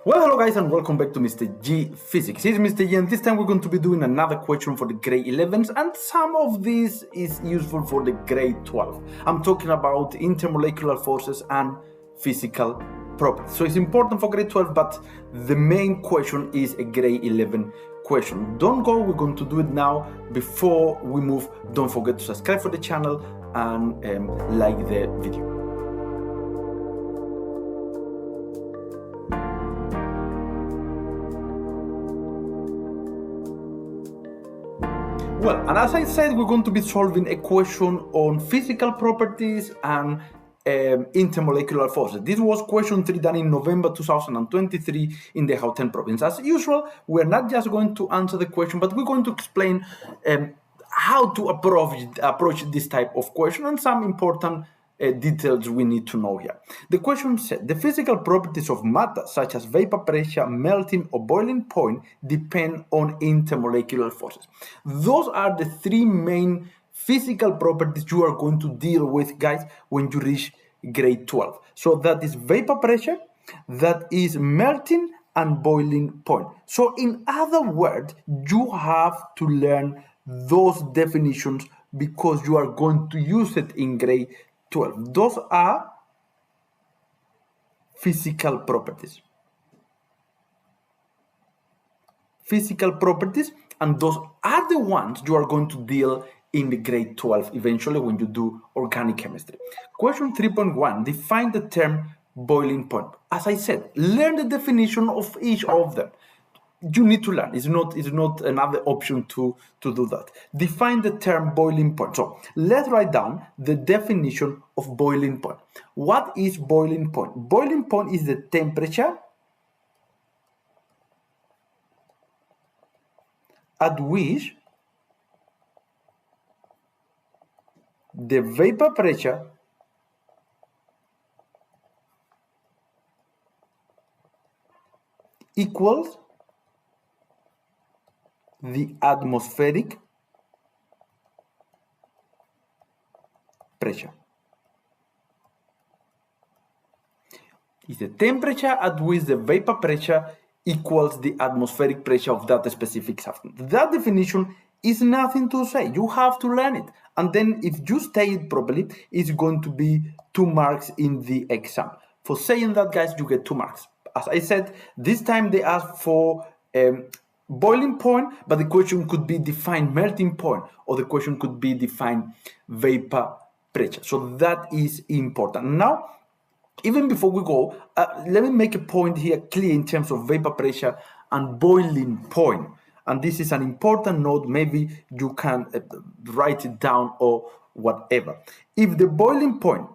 Well, hello guys and welcome back to Mr. G Physics. Here's Mr. G and this time we're going to be doing another question for the grade 11s and some of this is useful for the grade 12. I'm talking about intermolecular forces and physical properties. So it's important for grade 12, but the main question is a grade 11 question. Don't go, we're going to do it now. Before we move, don't forget to subscribe for the channel and like the video. Well, and as I said, we're going to be solving a question on physical properties and intermolecular forces. This was question 3 done in November 2023 in the Gauteng province. As usual, we're not just going to answer the question, but we're going to explain how to approach this type of question and some important details we need to know here. The question said, the physical properties of matter, such as vapor pressure, melting, or boiling point, depend on intermolecular forces. Those are the three main physical properties you are going to deal with, guys, when you reach grade 12. So that is vapor pressure, that is melting, and boiling point. So in other words, you have to learn those definitions because you are going to use it in grade 12. Those are physical properties. Physical properties, and those are the ones you are going to deal in the grade 12 eventually when you do organic chemistry. Question 3.1, define the term boiling point. As I said, learn the definition of each of them. You need to learn. It's not another option to do that. Define the term boiling point. So let's write down the definition of boiling point. What is boiling point? Boiling point is the temperature at which the vapor pressure equals the atmospheric pressure. Is the temperature at which the vapor pressure equals the atmospheric pressure of that specific substance. That definition is nothing to say. You have to learn it. And then if you say it properly, it's going to be 2 marks in the exam. For saying that, guys, you get 2 marks. As I said, this time they asked for boiling point, but the question could be define melting point, or the question could be define vapor pressure. So that is important. Now, even before we go, let me make a point here clear in terms of vapor pressure and boiling point. And this is an important note. Maybe you can write it down or whatever. If the boiling point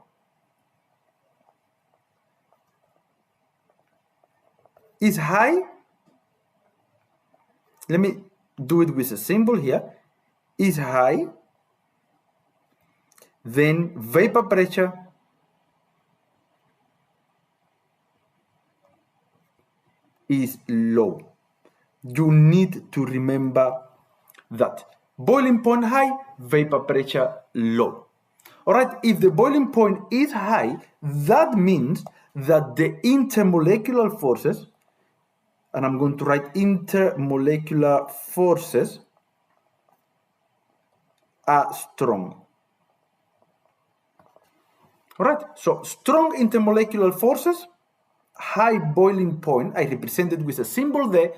is high, let me do it with a symbol here, is high, then vapor pressure is low. You need to remember that. Boiling point high, vapor pressure low. All right, if the boiling point is high, that means that the intermolecular forces, and I'm going to write intermolecular forces, are strong. All right, so strong intermolecular forces, high boiling point, I represented with a symbol there,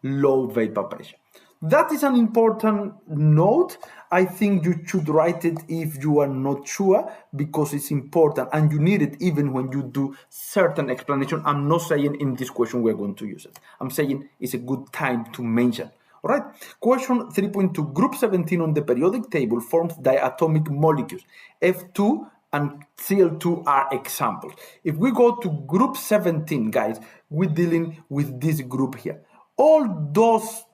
low vapor pressure. That is an important note. I think you should write it if you are not sure, because it's important and you need it even when you do certain explanation. I'm not saying in this question we're going to use it. I'm saying it's a good time to mention. All right, question 3.2, group 17 on the periodic table forms diatomic molecules. F2 and Cl2 are examples. If we go to group 17, guys, we're dealing with this group here. All those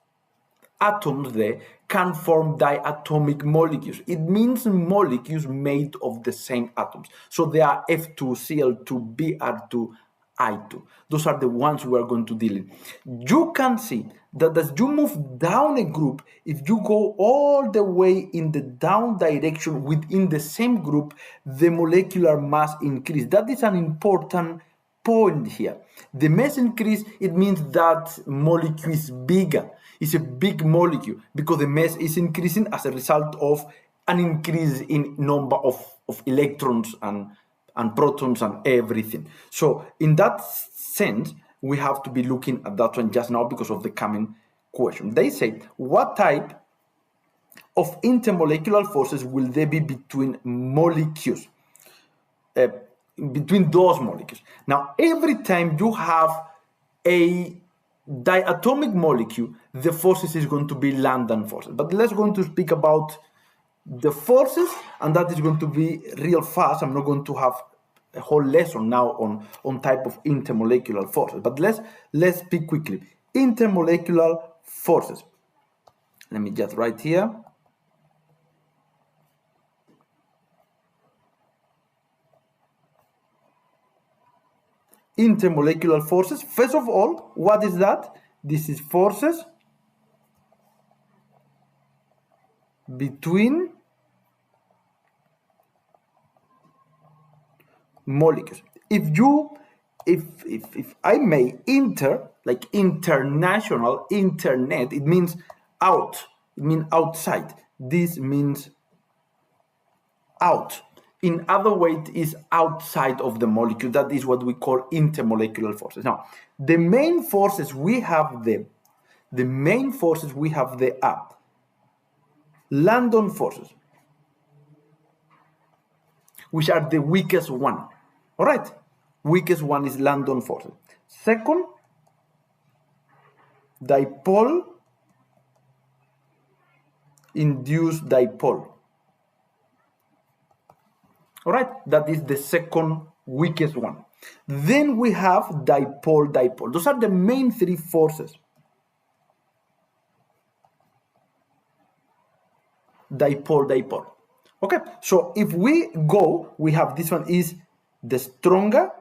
atoms there can form diatomic molecules. It means molecules made of the same atoms. So they are F2, Cl2, Br2, I2. Those are the ones we are going to deal in. You can see that as you move down a group, if you go all the way in the down direction within the same group, the molecular mass increase. That is an important point here. The mass increase, it means that molecule is bigger. It's a big molecule because the mass is increasing as a result of an increase in number of electrons and protons and everything. So in that sense, we have to be looking at that one just now because of the coming question. They say, what type of intermolecular forces will there be between molecules? Between those molecules. Now, every time you have a diatomic molecule, the forces is going to be London forces. But let's going to speak about the forces, and that is going to be real fast. I'm not going to have a whole lesson now on type of intermolecular forces. But let's speak quickly. Intermolecular forces. Let me just write here. Intermolecular forces. First of all, what is that? This is forces between molecules. If I may, like international, internet, it means out. It means outside. This means out. In other words, it is outside of the molecule. That is what we call intermolecular forces. Now, the main forces we have there, are London forces, which are the weakest one. All right, weakest one is London forces. Second, dipole-induced dipole. All right, that is the second weakest one. Then we have dipole-dipole. Those are the main three forces. Dipole-dipole. Okay, so if we go, we have this one is the stronger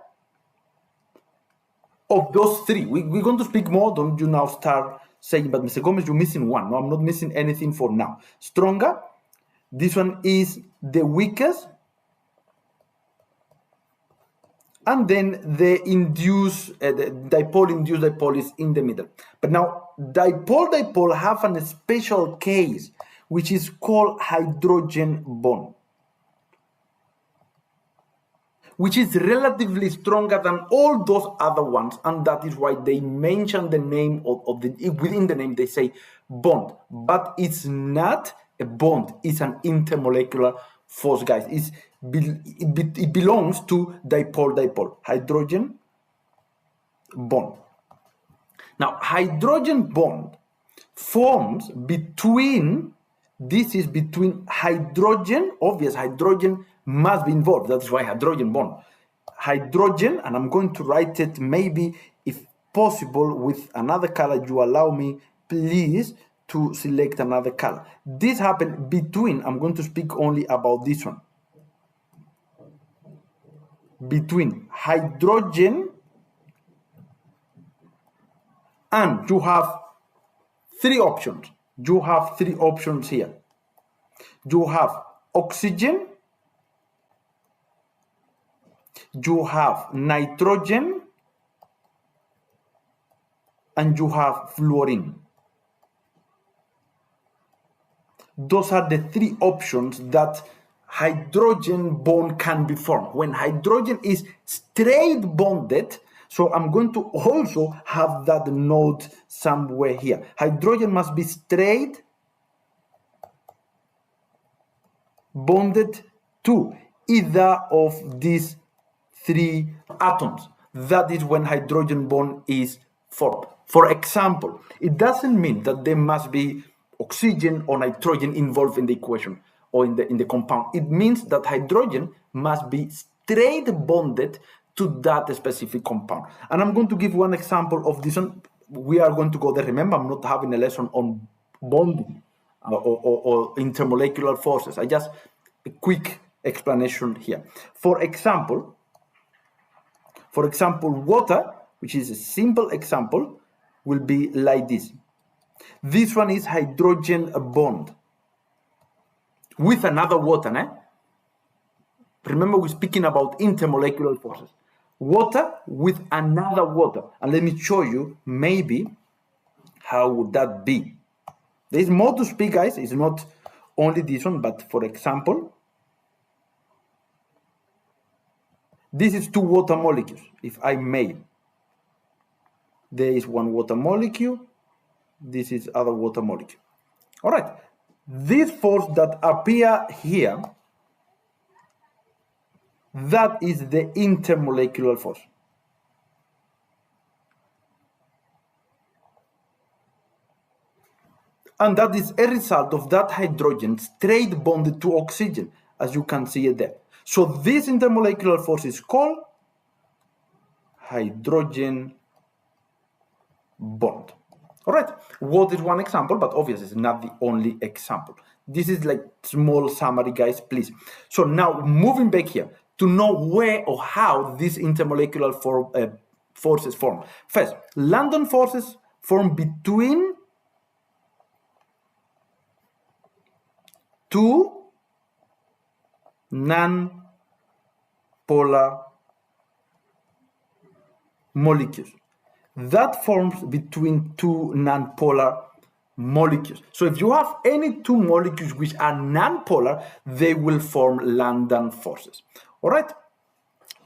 of those three. We're going to speak more. Don't you now start saying, but Mr. Gomez, you're missing one. No, I'm not missing anything for now. Stronger. This one is the weakest. And then the dipole-induced dipole is in the middle. But now, dipole-dipole have a special case, which is called hydrogen bond, which is relatively stronger than all those other ones, and that is why they mention the name within the name they say bond, but it's not a bond, it's an intermolecular force, guys. It belongs to dipole-dipole, hydrogen bond. Now, hydrogen bond forms between hydrogen. Obvious, hydrogen must be involved. That's why hydrogen bond. Hydrogen, and I'm going to write it maybe, if possible, with another color. You allow me, please, to select another color. This happened between, I'm going to speak only about this one. Between hydrogen, and you have three options. You have three options here. You have oxygen, you have nitrogen, and you have fluorine. Those are the three options that hydrogen bond can be formed. When hydrogen is straight bonded, so I'm going to also have that note somewhere here. Hydrogen must be straight bonded to either of these three atoms. That is when hydrogen bond is formed. For example, it doesn't mean that there must be oxygen or nitrogen involved in the equation or in the compound. It means that hydrogen must be straight bonded to that specific compound. And I'm going to give one example of this one. We are going to go there. Remember, I'm not having a lesson on bonding or intermolecular forces. I just a quick explanation here. For example, water, which is a simple example, will be like this. This one is hydrogen bond with another water. Remember, we're speaking about intermolecular forces. water with another water. And let me show you maybe how would that be. There is more to speak, guys. It's not only this one, but for example, this is two water molecules, if I may. There is one water molecule. This is other water molecule. All right. This force that appear here, that is the intermolecular force. And that is a result of that hydrogen straight bonded to oxygen, as you can see it there. So this intermolecular force is called hydrogen bond. All right, what is one example, but obviously it's not the only example. This is like small summary, guys, please. So now moving back here to know where or how these intermolecular forces form. First, London forces form between two non-polar molecules. That forms between two non-polar molecules. So if you have any two molecules which are non-polar, they will form London forces. All right?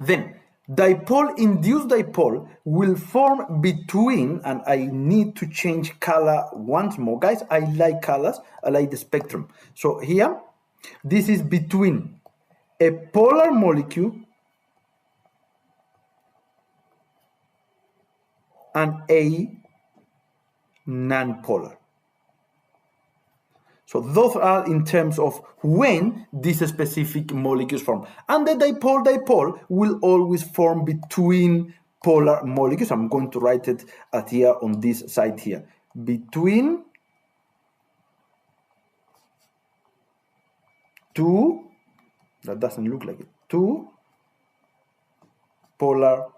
Then dipole-induced dipole will form between, and I need to change color once more. Guys, I like colors, I like the spectrum. So here, this is between a polar molecule and a non-polar. So those are in terms of when these specific molecules form. And the dipole-dipole will always form between polar molecules. I'm going to write it at here on this side here. Between two, that doesn't look like it, two polar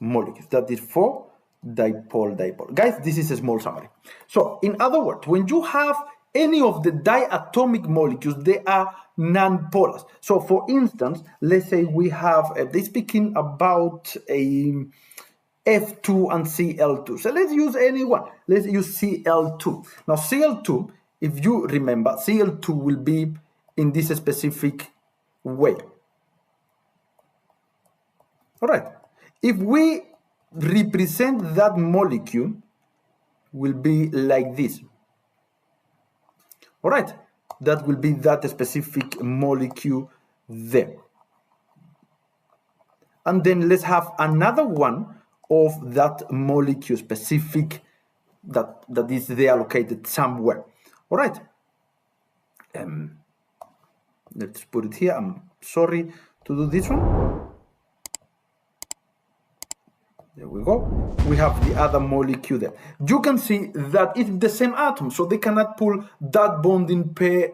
molecules. That is for dipole-dipole. Guys, this is a small summary. So in other words, when you have any of the diatomic molecules, they are non-polars. So for instance, let's say we have, they're speaking about a F2 and Cl2. So let's use any one. Let's use Cl2. Now Cl2, if you remember, Cl2 will be in this specific way. All right. If we represent that molecule, will be like this. All right, that will be that specific molecule there. And then let's have another one of that molecule specific that is there located somewhere. All right. Let's put it here. I'm sorry to do this one. There we go. We have the other molecule there. You can see that it's the same atom, so they cannot pull that bonding pair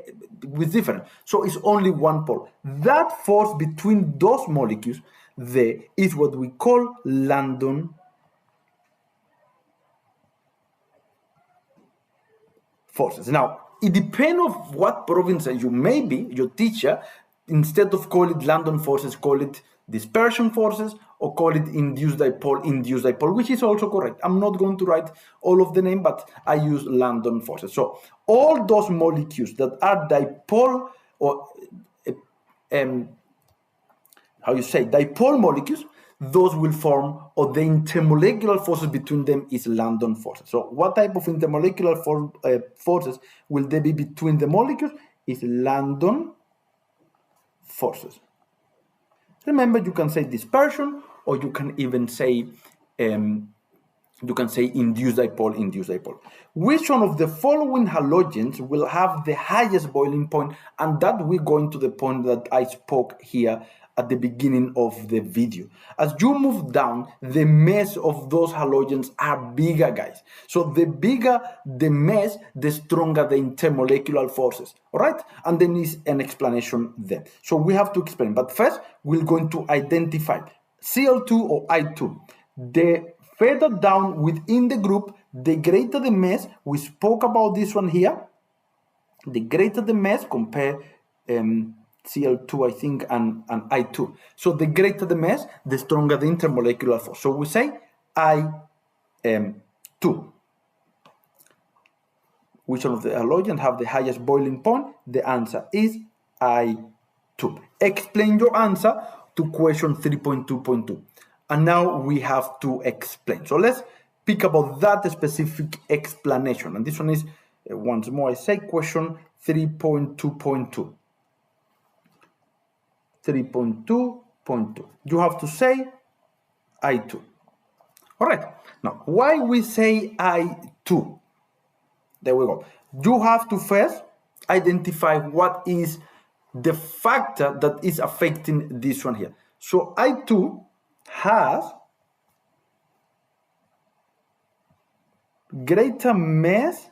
with different. So it's only one pole. That force between those molecules there is what we call London forces. Now, it depends on what province you may be, your teacher, instead of call it London forces, call it dispersion forces, or call it induced dipole, which is also correct. I'm not going to write all of the name, but I use London forces. So all those molecules that are dipole, or dipole molecules, those will form, or the intermolecular forces between them is London forces. So what type of intermolecular forces will they be between the molecules? Is London forces. Remember, you can say dispersion, or you can even say induced dipole. Which one of the following halogens will have the highest boiling point? And that we're going to the point that I spoke here at the beginning of the video. As you move down, the mass of those halogens are bigger, guys. So the bigger the mass, the stronger the intermolecular forces. All right? And then is an explanation there. So we have to explain. But first, we're going to identify Cl2 or I2. The further down within the group, the greater the mass. We spoke about this one here. The greater the mass, compare Cl2, I think, and I2. So the greater the mass, the stronger the intermolecular force. So we say I2. Which one of the halogens have the highest boiling point? The answer is I2. Explain your answer to question 3.2.2. And now we have to explain. So let's pick about that specific explanation. And this one is, once more I say, question 3.2.2. 3.2.2. You have to say I2. All right. Now, why we say I2? There we go. You have to first identify what is the factor that is affecting this one here. So I2 has greater mass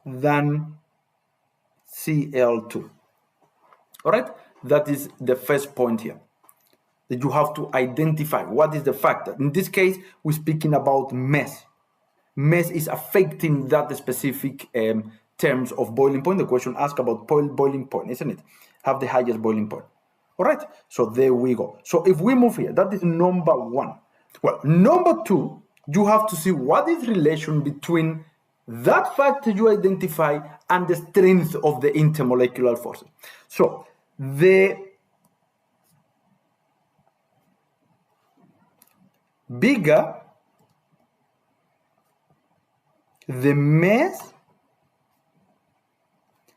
than Cl2. All right? That is the first point here. That you have to identify what is the factor. In this case, we're speaking about mass. Mass is affecting that specific terms of boiling point. The question asked about boiling point, isn't it? Have the highest boiling point. All right, so there we go. So if we move here, that is number one. Well, number two, you have to see what is relation between that factor you identify and the strength of the intermolecular forces. So the bigger the mass,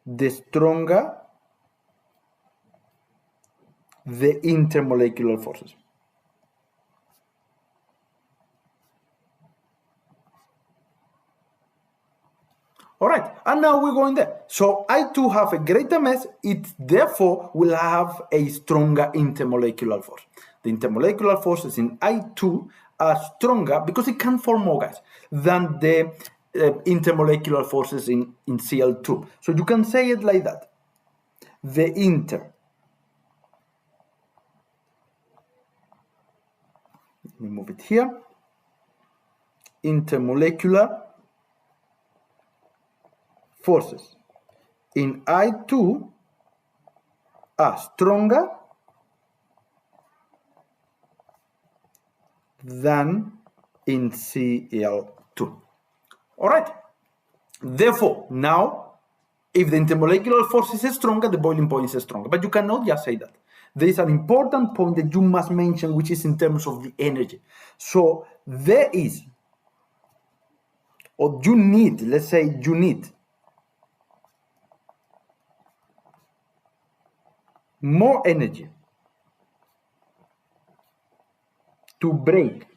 the stronger the intermolecular forces. All right, and now we're going there. So I2 have a greater mass, it therefore will have a stronger intermolecular force. The intermolecular forces in I2 are stronger because it can form more gas than the intermolecular forces in Cl2. So you can say it like that. The let me move it here. Intermolecular forces in I2 are stronger than in Cl2. All right. Therefore, now, if the intermolecular force is stronger, the boiling point is stronger. But you cannot just say that. There is an important point that you must mention, which is in terms of the energy. So there is, or you need, let's say you need more energy to break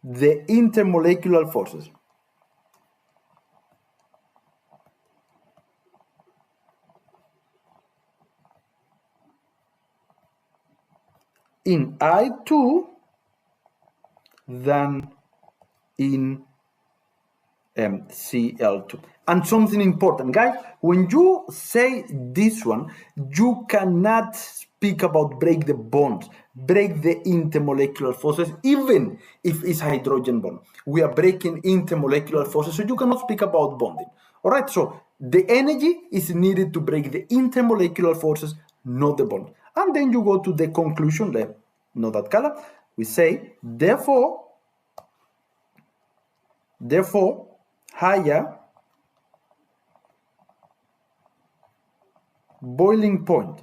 the intermolecular forces in I2 than in Cl2. And something important, guys, when you say this one, you cannot speak about break the bonds, break the intermolecular forces, even if it's hydrogen bond. We are breaking intermolecular forces, so you cannot speak about bonding. All right, so the energy is needed to break the intermolecular forces, not the bond. And then you go to the conclusion, not that color. We say, therefore, higher boiling point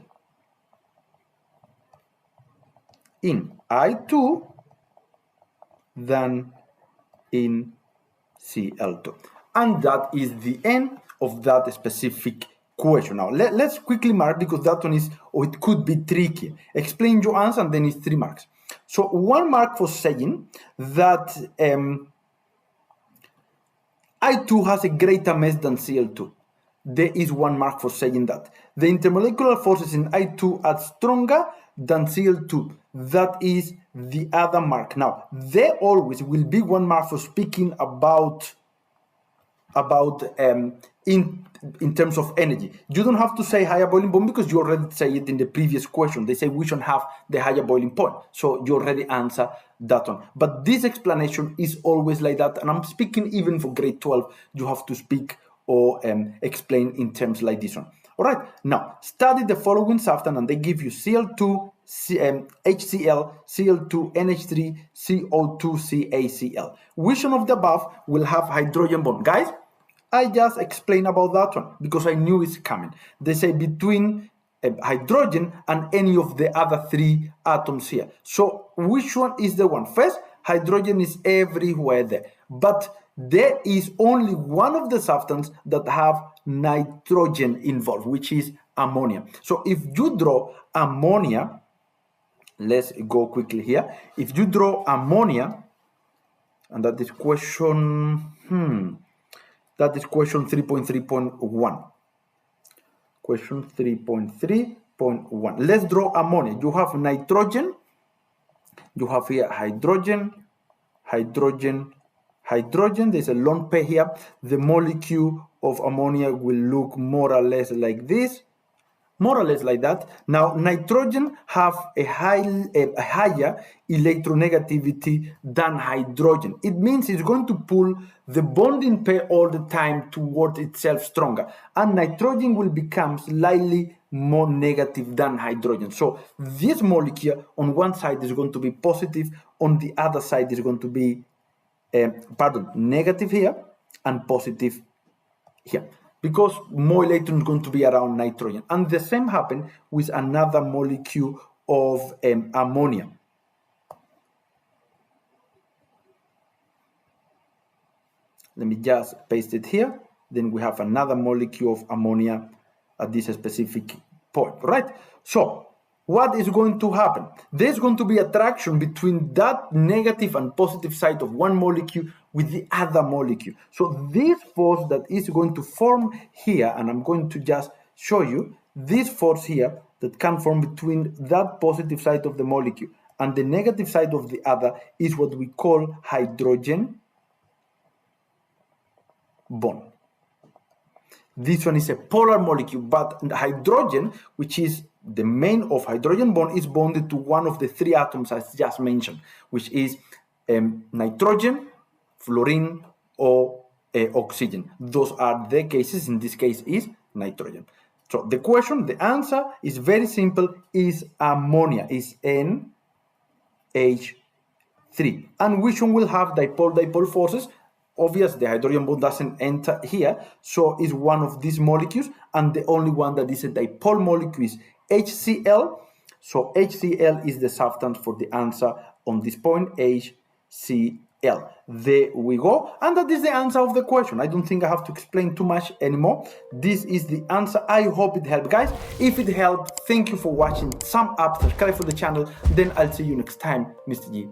in I2 than in Cl2. And that is the end of that specific question. Now, let's quickly mark, because that one is, or it could be tricky. Explain your answer, and then it's 3 marks. So 1 mark for saying that I2 has a greater mass than Cl2. There is 1 mark for saying that. The intermolecular forces in I2 are stronger than Cl2. That is the other mark. Now, there always will be 1 mark for speaking about in terms of energy. You don't have to say higher boiling point because you already say it in the previous question. They say we should have the higher boiling point. So you already answer that one. But this explanation is always like that. And I'm speaking even for grade 12, you have to speak or explain in terms like this one. All right, now study the following substance and they give you Cl2, HCl, Cl2, NH3, CO2, CaCl. Which one of the above will have hydrogen bond? Guys, I just explained about that one because I knew it's coming. They say between hydrogen and any of the other three atoms here. So which one is the one? First, hydrogen is everywhere there, but there is only one of the substances that have nitrogen involved, which is ammonia. So if you draw ammonia, let's go quickly here. If you draw ammonia, and that is question, that is question 3.3.1. Question 3.3.1. Let's draw ammonia. You have nitrogen. You have here hydrogen, hydrogen, hydrogen. There's a lone pair here. The molecule of ammonia will look more or less like this. More or less like that. Now, nitrogen have a higher electronegativity than hydrogen. It means it's going to pull the bonding pair all the time towards itself stronger. And nitrogen will become slightly more negative than hydrogen. So this molecule on one side is going to be positive, on the other side is going to be, negative here and positive here, because more electrons going to be around nitrogen. And the same happened with another molecule of ammonia. Let me just paste it here. Then we have another molecule of ammonia at this specific point, right? So what is going to happen? There's going to be attraction between that negative and positive side of one molecule with the other molecule. So this force that is going to form here, and I'm going to just show you this force here that can form between that positive side of the molecule and the negative side of the other is what we call hydrogen bond. This one is a polar molecule, but hydrogen, which is the main of hydrogen bond, is bonded to one of the three atoms I just mentioned, which is nitrogen, fluorine, or oxygen. Those are the cases. In this case is nitrogen. So the question, the answer is very simple, is ammonia, is NH3. And which one will have dipole-dipole forces? Obviously, the hydrogen bond doesn't enter here, so it's one of these molecules, and the only one that is a dipole molecule is HCl. So HCl is the substance for the answer on this point, HCl. There we go, and that is the answer of the question. I don't think I have to explain too much anymore. This is the answer. I hope it helped, guys. If it helped, thank you for watching. Thumb up, subscribe for the channel. Then I'll see you next time, Mr. G.